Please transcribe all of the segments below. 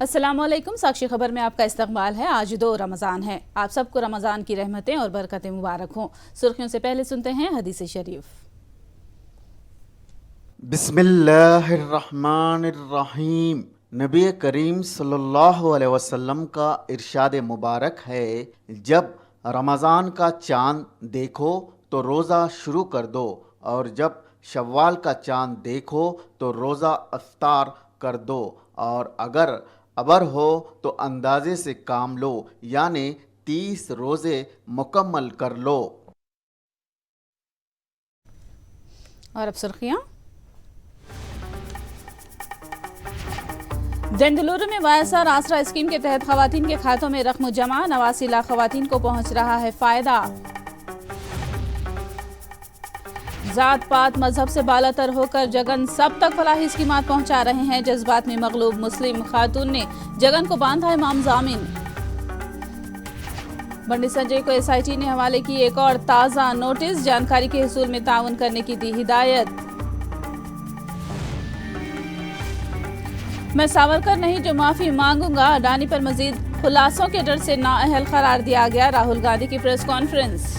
अस्सलामुअलैकुम। साक्षी खबर में आपका इस्तकबाल है। आज 2 रमज़ान है। आप सबको रमज़ान की रहमतें और बरकतें मुबारक हों। सुर्खियों से पहले सुनते हैं हदीस शरीफ। बिस्मिल्लाहिर्रहमानिर्रहीम। नबी करीम सल्लल्लाहु अलैहि वसल्लम का इरशाद मुबारक है, जब रमज़ान का चाँद देखो तो रोज़ा शुरू कर दो, और जब शव्वाल का चाँद देखो तो रोज़ा अफ्तार कर दो, और अगर अबर हो तो अंदाजे से काम लो, यानी 30 रोज़े मुकम्मल कर लो। और अब सुर्खियाँ। बेंगलुरु में वायएसआर आसरा स्कीम के तहत खवातीन के खातों में रकम जमा, 89 लाख खवातीन को पहुंच रहा है फायदा। जात पात मजहब से बालातर होकर जगन सब तक फलाही स्कीमात पहुंचा रहे हैं। जज्बात में मगलूब मुस्लिम खातून ने जगन को बांधा है इमाम जामिन। बंडी संजय को एसआईटी ने हवाले की एक और ताज़ा नोटिस, जानकारी के हुसूल में ताउन करने की दी हिदायत। मैं सावरकर नहीं जो माफी मांगूंगा, अडानी पर मजीद खुलासों के डर से नाअहल करार दिया गया। राहुल गांधी की प्रेस कॉन्फ्रेंस।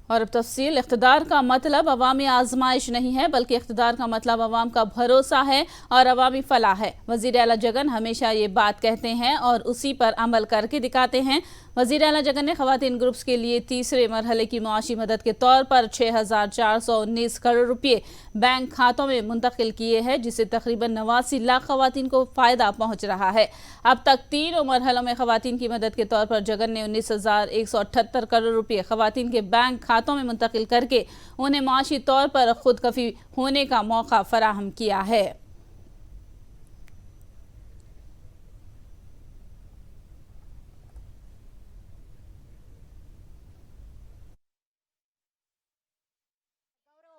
और अब तफसील। इख्तिदार का मतलब अवामी आजमाइश नहीं है, बल्कि इख्तिदार का मतलब अवाम का भरोसा है और अवामी फलाह है। वज़ीर आला जगन हमेशा ये बात कहते हैं और उसी पर अमल करके दिखाते हैं। वज़ीर आला जगन ने ख़वातीन ग्रुप्स के लिए तीसरे मरहले की मुआशी मदद के तौर पर 6,419 करोड़ रुपये बैंक खातों में मुंतकिल किए हैं, जिससे तकरीबन 89 लाख ख़वातीन को फ़ायदा पहुँच रहा है। अब तक तीनों मरहलों में ख़वातीन की मदद के तौर पर जगन ने 19,178 करोड़ रुपये ख़वातीन के बैंक खातों में मुंतकिल करके उन्हें माशी तौर पर खुद कफी होने का मौका फराहम किया है।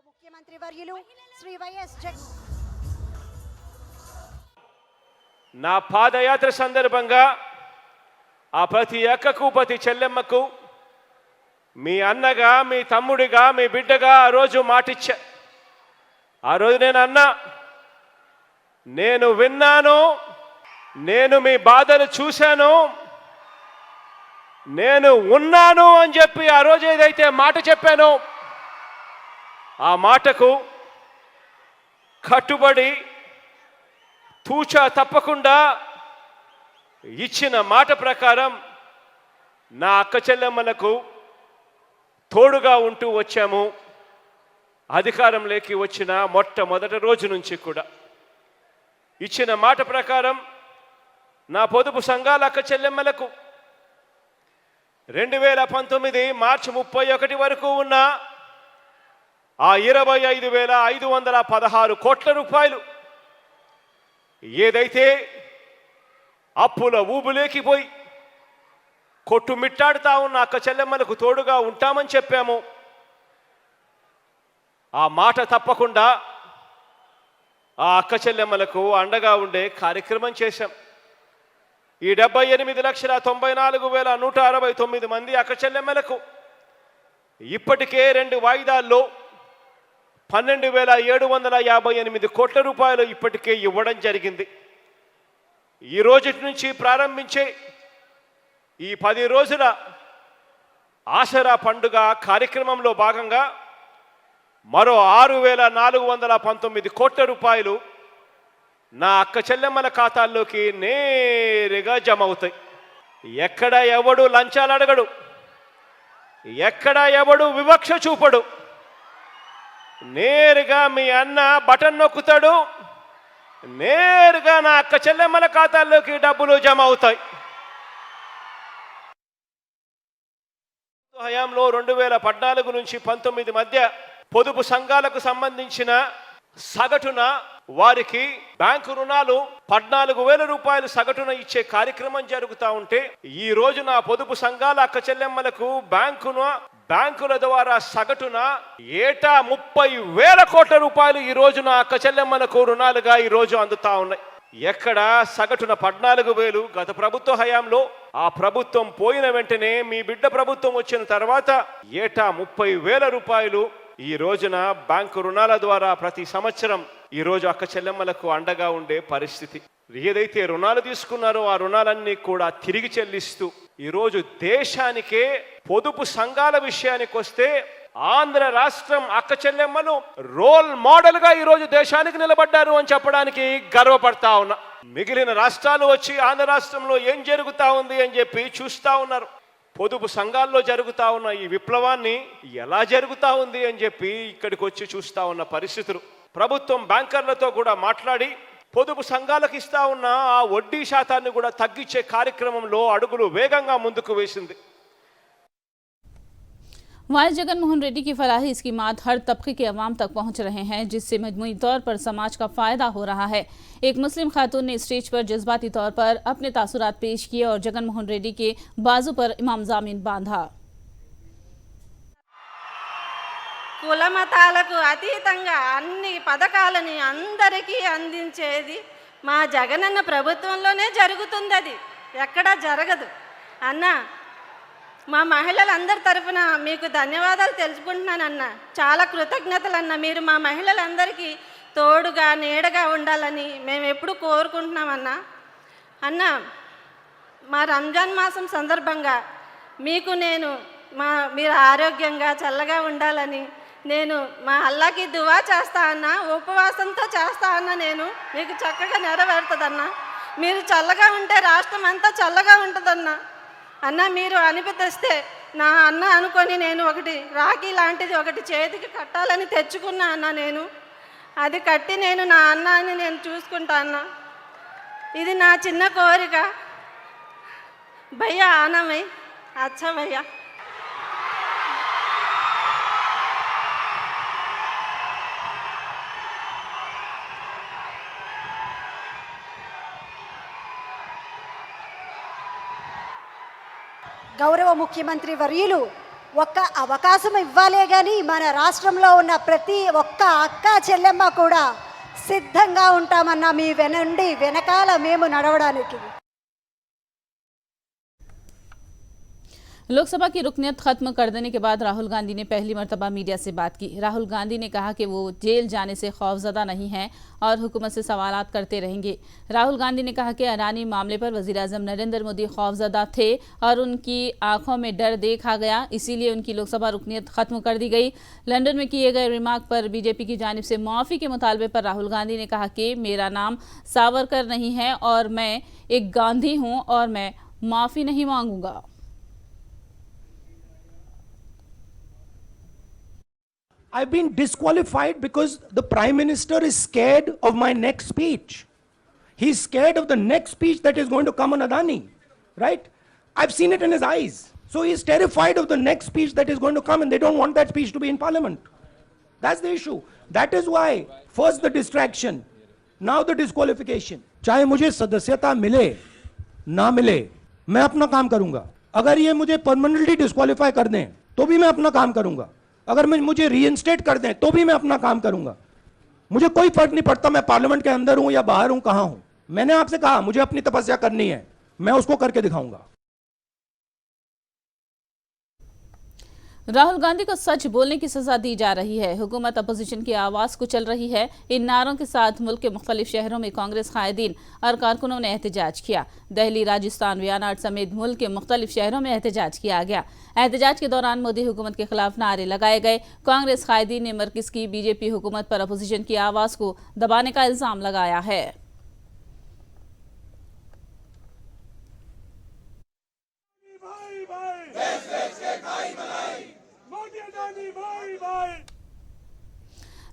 ముఖ్యమంత్రి వర్యులు శ్రీ వైఎస్ జగన్ నా పాదయాత్ర సందర్భంగా ఆ ప్రతి అక్కకు ప్రతి చెల్లెమ్మకు మీ అన్నగా మీ తమ్ముడిగా మీ బిడ్డగా ఆ రోజు మాటిచ్చా. ఆ రోజు నేను అన్నా, నేను విన్నాను, నేను మీ బాధలు చూశాను, నేను ఉన్నాను అని చెప్పి ఆ రోజు ఏదైతే మాట చెప్పానో ఆ మాటకు కట్టుబడి తూచా తప్పకుండా ఇచ్చిన మాట ప్రకారం నా అక్క చెల్లెమ్మలకు తోడుగా ఉంటూ వచ్చాము. అధికారంలోకి వచ్చిన మొట్టమొదటి రోజు నుంచి కూడా ఇచ్చిన మాట ప్రకారం నా పొదుపు సంఘాల అక్క చెల్లెమ్మలకు 2019 మార్చి 31 వరకు ఉన్న ఆ 25,516 కోట్ల రూపాయలు ఏదైతే అప్పుల ఊబులేకిపోయి కొట్టుమిట్టాడుతా ఉన్న అక్క చెల్లెమ్మలకు తోడుగా ఉంటామని చెప్పాము. ఆ మాట తప్పకుండా ఆ అక్క చెల్లెమ్మలకు అండగా ఉండే కార్యక్రమం చేశాం. ఈ 78,94,169 మంది అక్క చెల్లెమ్మలకు ఇప్పటికే 2 వాయిదాల్లో 12,758 కోట్ల రూపాయలు ఇప్పటికే ఇవ్వడం జరిగింది. ఈ రోజు నుంచి ప్రారంభించే ఈ 10 రోజుల ఆసరా పండుగ కార్యక్రమంలో భాగంగా మరో 6,419 కోట్ల రూపాయలు నా అక్క చెల్లెమ్మల ఖాతాల్లోకి నేరుగా జమ అవుతాయి. ఎక్కడ ఎవడు లంచాలు అడగడు, ఎక్కడ ఎవడు వివక్ష చూపడు. నేరుగా మీ అన్న బటన్ నొక్కుతాడు, నేరుగా నా అక్క చెల్లెమ్మల ఖాతాల్లోకి డబ్బులు జమ అవుతాయి. హయాంలో 2014 నుంచి 19 మధ్య పొదుపు సంఘాలకు సంబంధించిన సగటున వారికి బ్యాంకు రుణాలు 14,000 రూపాయలు సగటున ఇచ్చే కార్యక్రమం జరుగుతూ ఉంటే, ఈ రోజు నా పొదుపు సంఘాల అక్క చెల్లెమ్మలకు బ్యాంకుల ద్వారా సగటున ఏటా 30,000 కోట్ల రూపాయలు ఈ రోజు నా అక్క చెల్లెమ్మలకు రుణాలుగా ఈ రోజు అందుతా ఉన్నాయి. ఎక్కడ సగటున 14,000 గత ప్రభుత్వ హయాంలో, ఆ ప్రభుత్వం పోయిన వెంటనే మీ బిడ్డ ప్రభుత్వం వచ్చిన తర్వాత ఏటా 30,000 రూపాయలు ఈ రోజున బ్యాంకు రుణాల ద్వారా ప్రతి సంవత్సరం ఈ రోజు అక్క చెల్లెమ్మలకు అండగా ఉండే పరిస్థితి. ఏదైతే రుణాలు తీసుకున్నారో ఆ రుణాలన్నీ కూడా తిరిగి చెల్లిస్తూ ఈరోజు దేశానికే పొదుపు సంఘాల విషయానికి వస్తే ఆంధ్ర రాష్ట్రం అక్క చెల్లెమ్మలు రోల్ మోడల్ గా ఈరోజు దేశానికి నిలబడ్డారు అని చెప్పడానికి గర్వపడతా ఉన్నా. మిగిలిన రాష్ట్రాలు వచ్చి ఆంధ్ర రాష్ట్రంలో ఏం జరుగుతా ఉంది అని చెప్పి చూస్తా ఉన్నారు. పొదుపు సంఘాల్లో జరుగుతా ఉన్న ఈ విప్లవాన్ని ఎలా జరుగుతా ఉంది అని చెప్పి ఇక్కడికి వచ్చి చూస్తా ఉన్న పరిస్థితులు. ప్రభుత్వం బ్యాంకర్లతో కూడా మాట్లాడి పొదుపు సంఘాలకు ఇస్తా ఉన్న ఆ వడ్డీ శాతాన్ని కూడా తగ్గించే కార్యక్రమంలో అడుగులు వేగంగా ముందుకు వేసింది. वाई जगन मोहन रेड्डी की फलाही स्कीमात हर तबके के अवाम तक पहुंच रहे हैं, जिससे मजमूई तौर पर समाज का फायदा हो रहा है। एक मुस्लिम खातून ने स्टेज पर जज्बाती तौर पर अपने तासुरात पेश किए और जगन मोहन रेड्डी के बाजू पर इमाम जामीन बांधा। కుల మతాలకు అతీతంగా అన్ని పథకాలని అందరికీ అందించేది మా జగనన్న ప్రభుత్వంలోనే జరుగుతుంది. అది ఎక్కడా జరగదు. అన్న, మా మహిళలందరి తరఫున మీకు ధన్యవాదాలు తెలుసుకుంటున్నానన్న. చాలా కృతజ్ఞతలు అన్న. మీరు మా మహిళలందరికీ తోడుగా నీడగా ఉండాలని మేము ఎప్పుడు కోరుకుంటున్నామన్నా. అన్న, మా రంజాన్ మాసం సందర్భంగా మీకు మీరు ఆరోగ్యంగా చల్లగా ఉండాలని నేను మా అల్లాకి దువా చేస్తా అన్న. ఉపవాసంతో చేస్తా అన్న. నేను మీకు చక్కగా నెరవేరుతుందన్న. మీరు చల్లగా ఉంటే రాష్ట్రం అంతా చల్లగా ఉంటుందన్న. అన్న, మీరు అనిపిస్తే నా అన్న అనుకొని నేను ఒకటి రాఖీ లాంటిది ఒకటి చేతికి కట్టాలని తెచ్చుకున్నా అన్న. నేను అది కట్టి నేను నా అన్నాన్ని నేను చూసుకుంటా అన్న. ఇది నా చిన్న కోరిక. భయ్యా ఆనమై అచ్చా భయ్యా. గౌరవ ముఖ్యమంత్రి వర్యులు ఒక్క అవకాశం ఇవ్వాలే కానీ మన రాష్ట్రంలో ఉన్న ప్రతి ఒక్క అక్క చెల్లెమ్మ కూడా సిద్ధంగా ఉంటామన్న. మీ వెనకాల మేము నడవడానికి. लोकसभा की रुकनियत खत्म कर देने के बाद राहुल गांधी ने पहली मर्तबा मीडिया से बात की। राहुल गांधी ने कहा कि वो जेल जाने से खौफजदा नहीं हैं और हुकूमत से सवालात करते रहेंगे। राहुल गांधी ने कहा कि अडानी मामले पर वज़ीर-ए-आज़म नरेंद्र मोदी खौफजदा थे और उनकी आंखों में डर देखा गया, इसीलिए उनकी लोकसभा रुकनियत खत्म कर दी गई। लंदन में किए गए रिमार्क पर बीजेपी की जानिब से माफ़ी के मुतालबे पर राहुल गांधी ने कहा कि मेरा नाम सावरकर नहीं है और मैं एक गांधी हूँ और मैं माफ़ी नहीं मांगूंगा। I've been disqualified because the Prime Minister is scared of my next speech. He's scared of the next speech that is going to come on Adani, right? I've seen it in his eyes. So he's terrified of the next speech that is going to come and they don't want that speech to be in Parliament. That's the issue. That is why first the distraction, now the disqualification. चाहे मुझे सदस्यता मिले ना मिले, मैं अपना काम करूंगा. अगर ये मुझे परमानेंटली डिस्क्वालीफाई कर दें तो भी मैं अपना काम करूंगा. अगर मुझे रीइंस्टेट कर दें तो भी मैं अपना काम करूंगा. मुझे कोई फर्क नहीं पड़ता मैं पार्लियामेंट के अंदर हूं या बाहर हूं, कहां हूं. मैंने आपसे कहा मुझे अपनी तपस्या करनी है, मैं उसको करके दिखाऊंगा. राहुल गांधी को सच बोलने की सजा दी जा रही है। हुकूमत अपोजिशन की आवाज कुचल रही है। इन नारों के साथ मुल्क के मुख्तलिफ शहरों में कांग्रेस कायदीन और कारकुनों ने एहतजाज किया। दिल्ली, राजस्थान, वायनाड समेत मुल्क के मुख्तलिफ शहरों में एहतजाज किया गया। एहतजाज के दौरान मोदी हुकूमत के खिलाफ नारे लगाए गए। कांग्रेस कायदीन ने मरकज की बीजेपी हुकूमत पर अपोजिशन की आवाज को दबाने का इल्जाम लगाया है।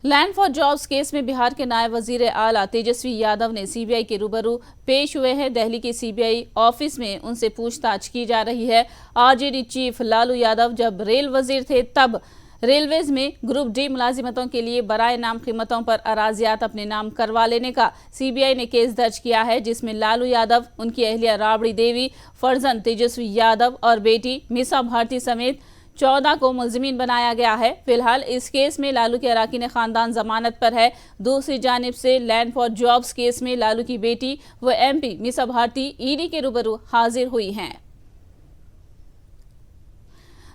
लैंड फॉर जॉब्स केस में बिहार के नायब वजीर आला तेजस्वी यादव ने सीबीआई के रूबरू पेश हुए हैं। दिल्ली के सीबीआई ऑफिस में उनसे पूछताछ की जा रही है। आरजेडी चीफ लालू यादव जब रेल वजीर थे तब रेलवेज में ग्रुप डी मुलाजिमतों के लिए बराए नाम कीमतों पर अराजियात अपने नाम करवा लेने का सीबीआई ने केस दर्ज किया है, जिसमें लालू यादव, उनकी अहलिया राबड़ी देवी, फर्जंद तेजस्वी यादव और बेटी मीसा भारती समेत 14 को मुलजिमीन बनाया गया है। फिलहाल इस केस में लालू के अराकीन खानदान जमानत पर है। दूसरी जानिब से लैंड फॉर जॉब्स केस में लालू की बेटी व एमपी मीसा भारती ईडी के रूबरू हाजिर हुई हैं।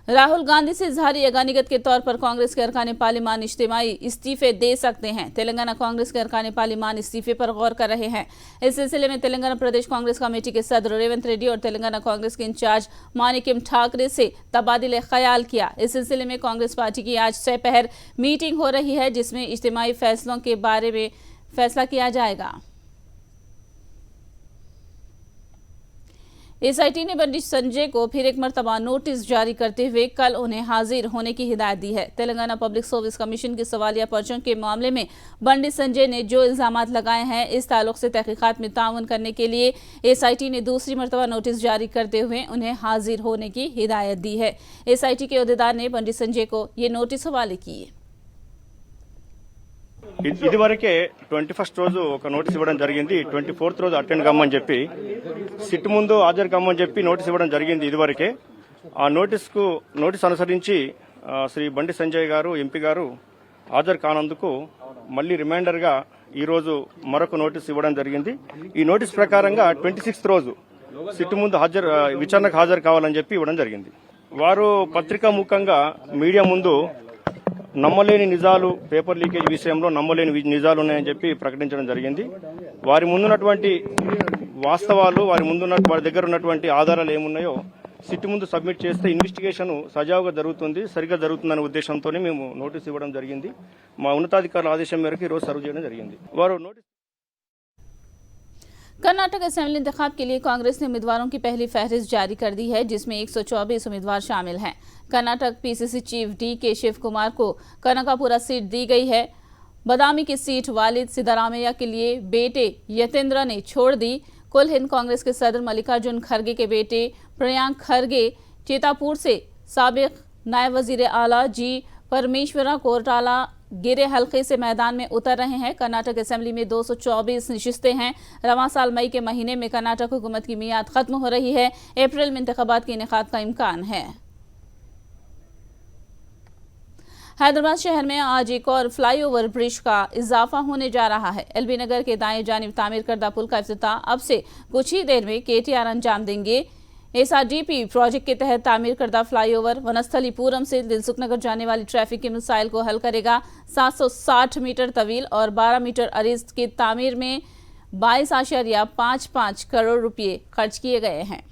राहुल गांधी से इजहारी अगानीगत के तौर पर कांग्रेस के अरकान पार्लिमान इज्तिमाई इस्तीफे दे सकते हैं। तेलंगाना कांग्रेस के अरकान पार्लिमान इस्तीफे पर गौर कर रहे हैं। इस सिलसिले में तेलंगाना प्रदेश कांग्रेस कमेटी के सदर रेवंत रेड्डी और तेलंगाना कांग्रेस के इंचार्ज मानिक्यम ठाकरे से तबादिले ख्याल किया। इस सिलसिले में कांग्रेस पार्टी की आज दोपहर मीटिंग हो रही है, जिसमें इज्तिमाई फैसलों के बारे में फैसला किया जाएगा। एसआईटी ने बंडी संजय को फिर एक मर्तबा नोटिस जारी करते हुए कल उन्हें हाजिर होने की हिदायत दी है। तेलंगाना पब्लिक सर्विस कमीशन के सवालिया पर्चों के मामले में बंडी संजय ने जो इल्जामात लगाए हैं, इस ताल्लुक से तहकीकात में ताउन करने के लिए एसआईटी ने दूसरी मर्तबा नोटिस जारी करते हुए उन्हें हाजिर होने की हिदायत दी है। एसआईटी के अहदेदार ने बंडी संजय को ये नोटिस हवाले किए। ఇదివరకే 21st రోజు ఒక నోటీస్ ఇవ్వడం జరిగింది. 24th రోజు అటెండ్ కమ్మని చెప్పి సిట్ ముందు హాజరు కమ్మని చెప్పి నోటీస్ ఇవ్వడం జరిగింది. ఇదివరకే ఆ నోటీస్ అనుసరించి శ్రీ బండి సంజయ్ గారు ఎంపీ గారు హాజరు కానందుకు మళ్ళీ రిమైండర్ గా ఈ రోజు మరొక నోటీస్ ఇవ్వడం జరిగింది. ఈ నోటీస్ ప్రకారంగా 26th రోజు సిట్ ముందు విచారణకు హాజరు కావాలని చెప్పి ఇవ్వడం జరిగింది. వారు పత్రికా ముఖంగా మీడియా ముందు నమ్మలేని నిజాలు, పేపర్ లీకేజ్ విషయంలో నమ్మలేని నిజాలు ఉన్నాయని చెప్పి ప్రకటించడం జరిగింది. వారి ముందున్నటువంటి వాస్తవాలు, వారి దగ్గర ఉన్నటువంటి ఆధారాలు ఏమున్నాయో సిట్ ముందు సబ్మిట్ చేస్తే ఇన్వెస్టిగేషన్ సజావుగా జరుగుతుంది, సరిగ్గా జరుగుతుందనే ఉద్దేశంతోనే మేము నోటీస్ ఇవ్వడం జరిగింది. మా ఉన్నతాధికారుల ఆదేశం మేరకు ఈరోజు సర్వ్ చేయడం జరిగింది. వారు నోటీస్ कर्नाटक असेंबली इंतखाब के लिए कांग्रेस ने उम्मीदवारों की पहली फहरिस्त जारी कर दी है, जिसमें 124 उम्मीदवार शामिल हैं। Karnataka PCC chief D K. शिव कुमार को कनकापुरा सीट दी गई है। बदामी की सीट वालिद सिद्धारामैया के लिए बेटे यतेंद्र ने छोड़ दी। कुल हिंद कांग्रेस के सदर मल्लिकार्जुन खड़गे के बेटे प्रियांक खड़गे चेतापुर से साबिक नायब वजीर आला जी परमेश्वरा कोरटाला गिरे हल्के से मैदान में उतर रहे हैं। कर्नाटक असेंबली में 224 नशिस्तें हैं। रवां साल मई के महीने में कर्नाटक हुकूमत की मियाद खत्म हो रही है। अप्रैल में इंतखाबात के इनेकाद का इम्कान है। हैदराबाद शहर में आज एक और फ्लाईओवर ब्रिज का इजाफा होने जा रहा है। एलबी नगर के दाएं जानिब तामीर करदा पुल का इफ्तिताह अब से कुछ ही देर में केटीआर अंजाम देंगे। एसआरडीपी प्रोजेक्ट के तहत तामीर करदा फ्लाईओवर वनस्थलीपुरम से दिलसुख नगर जाने वाली ट्रैफिक के मसाइल को हल करेगा। 760 मीटर तवील और 12 मीटर अरीज की तामीर में 22.55 करोड़ रुपए खर्च किए गए हैं।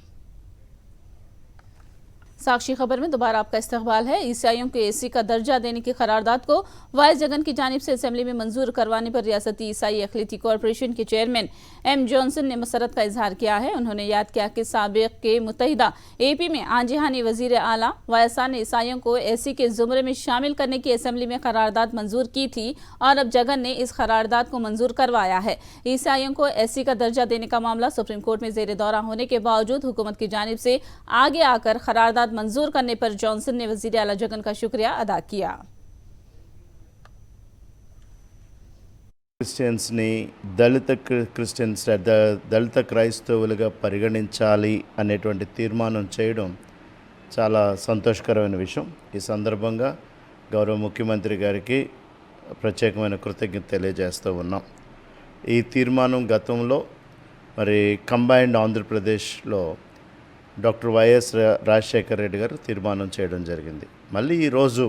साक्षी खबर में दोबारा आपका इस्तकबाल है। ईसाइयों को एसी का दर्जा देने की करारदाद को वाइस जगन की जानिब से असेंबली में मंजूर करवाने पर रियासती ईसाई अखिलती कॉरपोरेशन के चेयरमैन एम जॉनसन ने मसरत का इजहार किया है। उन्होंने याद किया कि साबिक के मुत्तहिदा एपी में आंजिहानी वजीर आला वायसा ने ईसाइयों को एसी के जुमरे में शामिल करने की असेंबली में करारदाद मंजूर की थी और अब जगन ने इस करारदाद को मंजूर करवाया है। ईसाइयों को एसी का दर्जा देने का मामला सुप्रीम कोर्ट में जेर दौरा होने के बावजूद हुकूमत की जानिब से आगे आकर करारदाद मंजूर करने पर जॉनसन ने वजीर आला जगन का शुक्रिया अदा किया। క్రిస్టియన్స్ ని దళిత క్రైస్తవులుగా పరిగణించాలి అనేటువంటి తీర్మానం చేయడం చాలా సంతోషకరమైన విషయం. ఈ సందర్భంగా గౌరవ ముఖ్యమంత్రి గారికి ప్రత్యేకమైన కృతజ్ఞత తెలియజేస్తూ ఉన్నాం. ఈ తీర్మానం గతంలో మరి కంబైన్డ్ ఆంధ్రప్రదేశ్లో డాక్టర్ వైఎస్ రాజశేఖర్ రెడ్డి గారు తీర్మానం చేయడం జరిగింది. మళ్ళీ ఈరోజు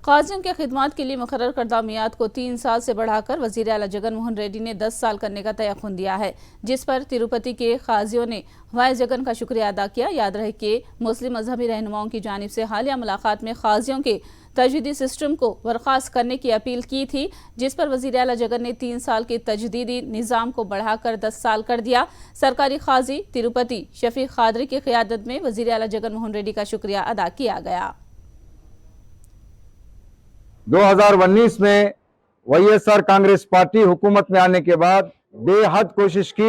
काजियों के खिदमात के लिए मुकर्रर करदा मियाद को 3 साल से बढ़ाकर वजीर आला जगन मोहन रेड्डी ने 10 साल करने का तयख्खुन दिया है, जिस पर तिरुपति के काजियों ने वाइस जगन का शुक्रिया अदा किया। याद रहे कि मुस्लिम मजहबी रहनुमाओं की जानिब से हालिया मुलाकात में काजियों के तजदीदी सिस्टम को बर्खास्त करने की अपील की थी, जिस पर वजीर आला जगन ने 3 साल के तजदीदी निज़ाम को बढ़ाकर 10 साल कर दिया। सरकारी काजी तिरुपति शफीक खादरी की क़ियादत में वजीर आला जगन मोहन रेड्डी का शुक्रिया अदा किया गया। 2019 में वाईएसआर कांग्रेस पार्टी हुकूमत में आने के बाद बेहद कोशिश की।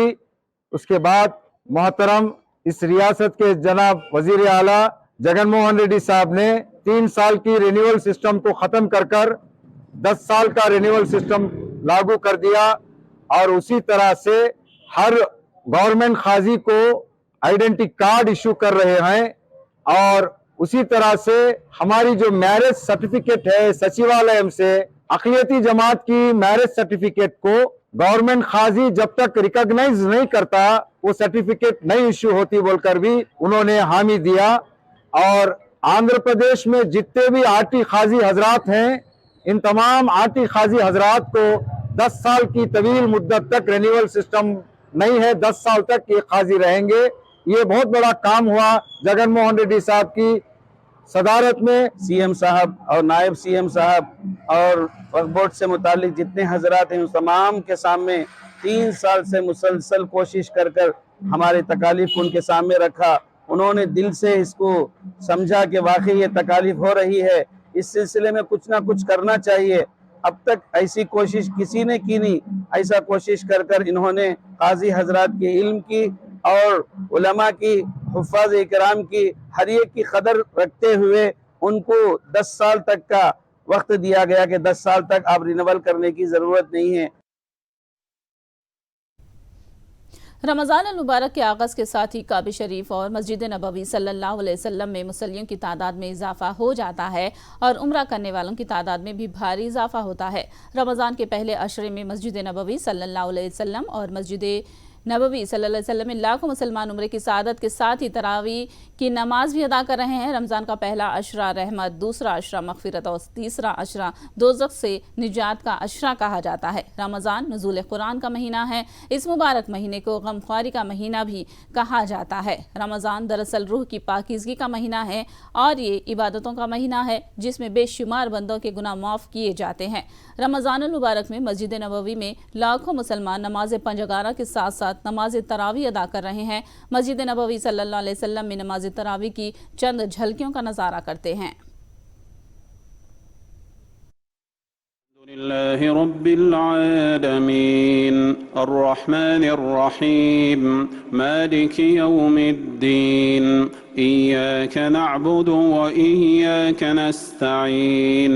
उसके बाद मोहतरम इस रियासत के जनाब वजीर आला जगन मोहन रेड्डी साहब ने 3 साल की रिन्यूअल सिस्टम को खत्म कर 10 साल का रिन्यूअल सिस्टम लागू कर दिया और उसी तरह से हर गवर्नमेंट खाजी को आइडेंटिटी कार्ड इशू कर रहे हैं और उसी तरह से हमारी जो मैरिज सर्टिफिकेट है सचिवालय से अक़लियती जमात की मैरिज सर्टिफिकेट को गवर्नमेंट खाजी जब तक रिकॉग्नाइज नहीं करता वो सर्टिफिकेट नहीं इश्यू होती बोलकर भी उन्होंने हामी दिया। और आंध्र प्रदेश में जितने भी आरटी खाजी हजरात हैं, इन तमाम आरटी खाजी हजरात को 10 साल की तवील मुद्दत तक रिन्यूअल सिस्टम नहीं है, 10 साल तक ये खाजी रहेंगे। ये बहुत बड़ा काम हुआ जगन मोहन रेड्डी साहब की सदारत में। सीएम साहब और नायब सीएम साहब और वक्फ बोर्ड से मुतालिक जितने हजरात हैं उस तमाम के सामने 3 साल से मुसलसल कोशिश कर कर हमारे तकालीफ को उनके सामने रखा। उन्होंने दिल से इसको समझा कि वाकई ये तकालीफ हो रही है, इस सिलसिले में कुछ ना कुछ करना चाहिए। अब तक ऐसी कोशिश किसी ने की नहीं। ऐसा कोशिश कर कर इन्होंने काजी हजरात के इल्म की और उलमा की, हुफ़ाज़ इकराम की, हर एक की कदर रखते हुए उनको 10 साल तक का वक्त दिया गया कि 10 साल तक आप रिन्यूअल करने की ज़रूरत नहीं है। रमज़ान अल मुबारक के आगाज़ के साथ ही काबा शरीफ और मस्जिद नबवी सल्लल्लाहु अलैहि वसल्लम में मुसल्लियों की तादाद में इजाफा हो जाता है और उम्रा करने वालों की तादाद में भी भारी इजाफा होता है। रमज़ान के पहले अशरे में मस्जिद नबवी सल्लल्लाहु अलैहि वसल्लम और मस्जिद नबवी सल्लल्लाहु अलैहि वसल्लम में लाखों मुसलमान उम्रे की सादत के साथ ही तरावी की नमाज भी अदा कर रहे हैं। रमज़ान का पहला अशरा रहमत, दूसरा अशरा मग़फ़िरत और तीसरा अशरा दोज़ख से निजात का अशरा कहा जाता है। रमज़ान नुज़ूल कुरान का महीना है। इस मुबारक महीने को गमख्वारी का महीना भी कहा जाता है। रमज़ान दरअसल रूह की पाकीज़गी का महीना है और ये इबादतों का महीना है जिसमें बेशुमार बंदों के गुनाह माफ़ किए जाते हैं। रमज़ान अल मुबारक में मस्जिद नबवी में लाखों मुसलमान नमाज पंजगाना के साथ साथ नमाज तरावी अदा कर रहे हैं। मस्जिद नबवी सल्लल्लाहु अलैहि वसल्लम में नमाज तरावी की चंद झलकियों का नजारा करते हैं। अल्हम्दुलिल्लाहि रब्बिल आलमीन अर्रहमानिर रहीम मालिकि यौमिद्दीन इय्याका नअबुदु व इय्याका नस्तईन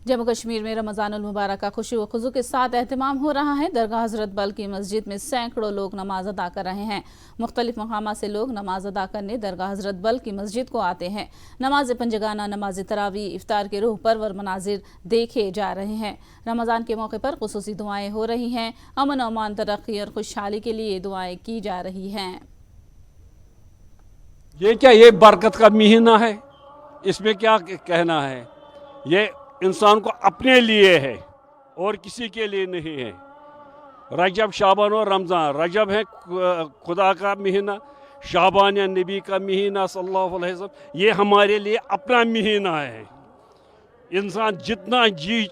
जम्मू कश्मीर में रमज़ान उल मुबारक का खुशी व खुजू के साथ एहतमाम हो रहा है। दरगाह हज़रत बल की मस्जिद में सैकड़ों लोग नमाज अदा कर रहे हैं। मुख्तलिफ मकामात से लोग नमाज अदा करने दरगाह हज़रत बल की मस्जिद को आते हैं। नमाज पंजगाना, नमाज तरावी, इफ्तार के रूह परवर मनाजिर देखे जा रहे हैं। रमज़ान के मौके पर खुसूसी दुआएं हो रही हैं। अमन, अमान, तरक्की और खुशहाली के लिए दुआएं की जा रही हैं। ये क्या, ये बरकत का महीना है, इसमें क्या कहना है। ये इंसान को अपने लिए है और किसी के लिए नहीं है। रजब, शाबान और रमज़ान। रजब है खुदा का महीना, शाबान या नबी का महीना सल्लल्लाहु अलैहि वसल्लम, ये हमारे लिए अपना महीना है। इंसान जितना जी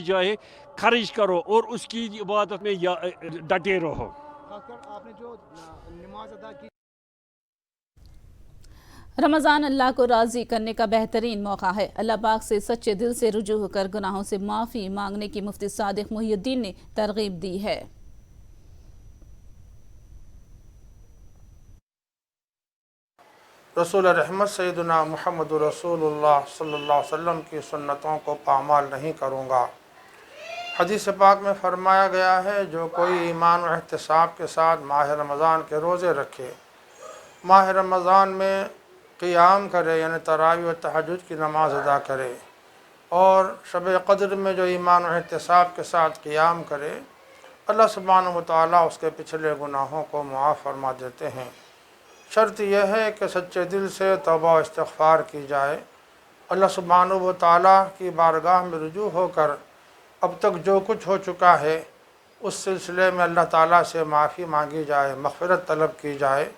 चाहे खर्च करो और उसकी इबादत में डटे रहो। आपने जो नमाज अदा की, रमज़ान अल्लाह को राज़ी करने का बेहतरीन मौका है। अल्लाह पाक से सच्चे दिल से रुजू होकर गुनाहों से माफ़ी मांगने की मुफ्ती सादिक मुहियुद्दीन ने तरगीब दी है। रसूल रहमत सैयदना मुहम्मद रसूलुल्लाह सल्लल्लाहु अलैहि वसल्लम की सुन्नतों को पामाल नहीं करूँगा। हदीस पाक में फरमाया गया है, जो कोई ईमान व एहतिसाब के साथ माह रमज़ान के रोज़े रखे, माह रमज़ान में क़ियाम करे यानी तरावी व तहज्जुद की नमाज़ अदा करे, और शब क़द्र में जो ईमान और एहतिसाब के साथ क़ियाम करे, अल्लाह सुब्हानहू व तआला उसके पिछले गुनाहों को मुआफ़ फरमा देते हैं। शर्त यह है कि सच्चे दिल से तौबा व इस्तिग़फ़ार की जाए, अल्लाह सुब्हानहू व तआला की बारगाह में रुजू होकर अब तक जो कुछ हो चुका है उस सिलसिले में अल्लाह ताला से माफ़ी मांगी जाए, मग़फ़िरत तलब की जाए।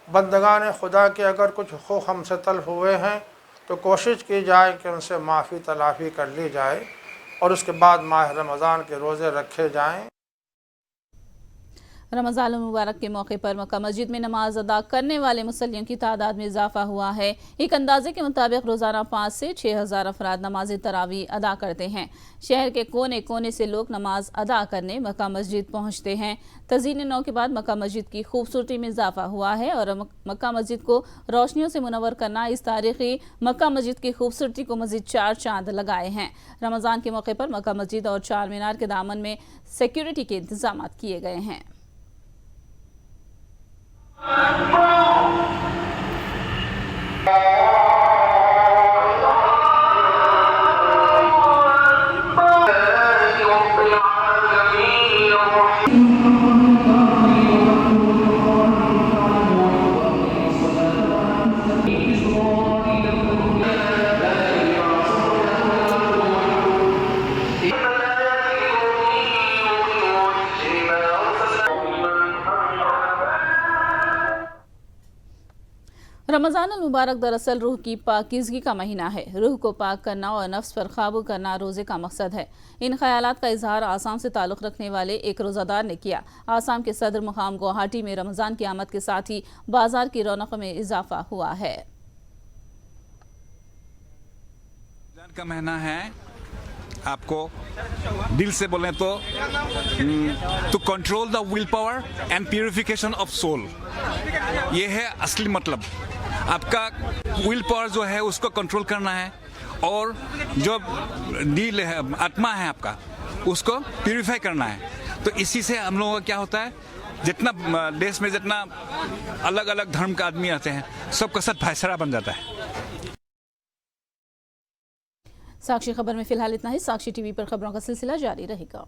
बंदगान खुदा के अगर कुछ हुकूक़ हमसे तल्फ़ हुए हैं तो कोशिश की जाए कि उनसे माफ़ी तलाफ़ी कर ली जाए और उसके बाद माह रमज़ान के रोज़े रखे जाएँ। रमज़ान मुबारक के मौके पर मक्का मस्जिद में नमाज अदा करने वाले मुसल्लियों की तादाद में इजाफा हुआ है। एक अंदाजे के मुताबिक रोज़ाना 5 से 6 हज़ार अफराद नमाज तरावी अदा करते हैं। शहर के कोने कोने से लोग नमाज अदा करने मक्का मस्जिद पहुंचते हैं। तज़ीन नौ के बाद मक्का मस्जिद की खूबसूरती में इजाफा हुआ है और मक्का मस्जिद को रोशनियों से मुनव्वर करना इस तारीखी मक्का मस्जिद की खूबसूरती को मज़ीद 4 चांद लगाए हैं। रमज़ान के मौके पर मक्का मस्जिद और चार मीनार के दामन में सिक्योरिटी के इंतजाम किए गए हैं। रमज़ान मुबारक दरअसल रूह की पाकीज़गी का महीना है। रूह को पाक करना और नफ्स पर काबू करना रोज़े का मकसद है। इन ख्यालात का इजहार आसाम से ताल्लुक़ रखने वाले एक रोज़ादार ने किया। आसाम के सदर मुकाम गुवाहाटी में रमज़ान की आमद के साथ ही बाजार की रौनक में इजाफा हुआ है। रमज़ान का महीना है, आपको दिल से बोलें तो control the will power and purification of soul, ये है असली मतलब। आपका विल पावर जो है उसको कंट्रोल करना है और जो दिल है, आत्मा है आपका, उसको प्यूरिफाई करना है। तो इसी से हम लोगों का क्या होता है, जितना देश में जितना अलग अलग धर्म का आदमी आते हैं सबका साथ भाईचारा बन जाता है। साक्षी खबर में फिलहाल इतना ही। साक्षी टीवी पर खबरों का सिलसिला जारी रहेगा।